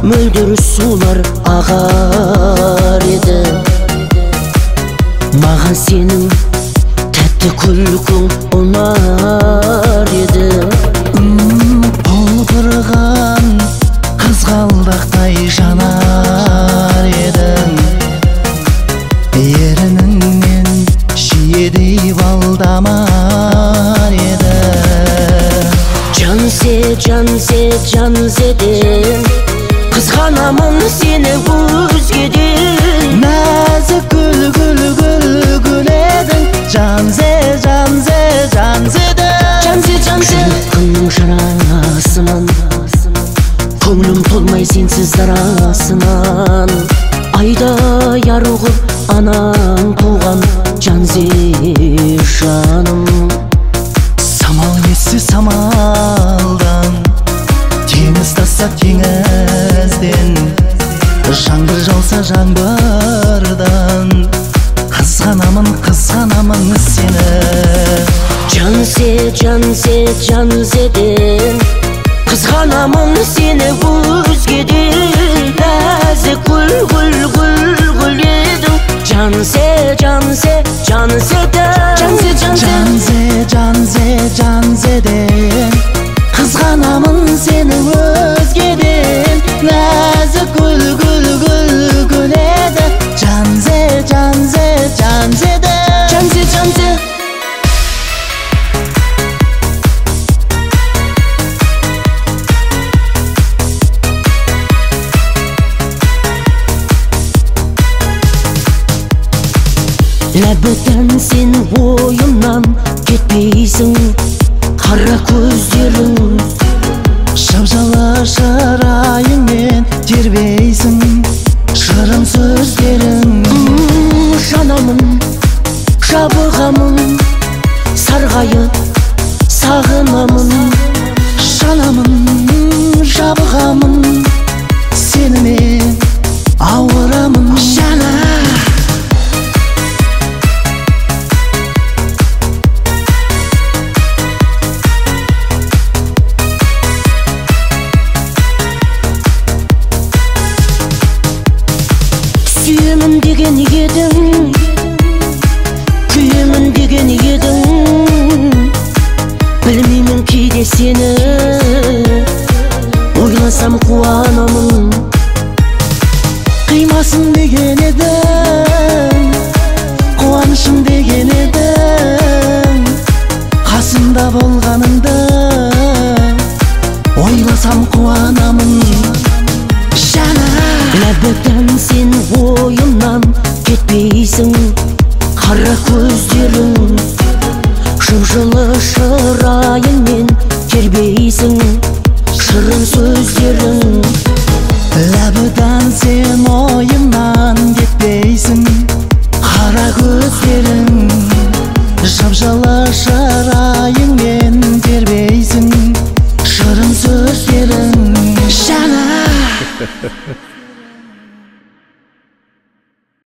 мөлдір сулар ағар еді. Маған сенің тәтті күлкің ұнар еді. Толқырған қызғалдақтай жанар едің. Ерініңнен шиедей балдамар еді. Жанседен қызғанамын сені өзгеден. Нәзік гүл едің. Күннің жарасынан көңілім толмай сенсіз дарасынан. Айдай арғып анаң туған Жанзе жаным. Самал есі самалдан, теңіз тасса теңізден, жаңбыр жауса жаңбырдан. Қызғанамын сені. Жанседен қызғанамын сені өзгеден. Нәзік гүл едің. Жанседен қызғанамын сені өзгеден. Нәзік гүл еді. Жанседен. Ләбідан сен ойымнан кетпейсің. Қара көздерің, Жап-жала шырайыңмен тербейсің. Шырын сөздерің, жанамын, жабығамын, сарғайып сағынамын. жанамын, жабығамын, сенімен ауырамын. Сүйемін деген едің, күйемін деген едің. Білмеймін кейде сені, ойласам қуанамын. Қимасын деген едің, қуанышым деген едің. Қасымда болғаныңды ойласам қуанамын. Ләбідан сен ойымнан кетпейсің. Қара көздерің, жып-жылы шырайыңмен тербейсің. Шырын сөздерің, Ләбідан сен ойымнан кетпейсің. Қара көздерің, жып-жылы шырайыңмен тербейсің. Шырын сөздерің, жана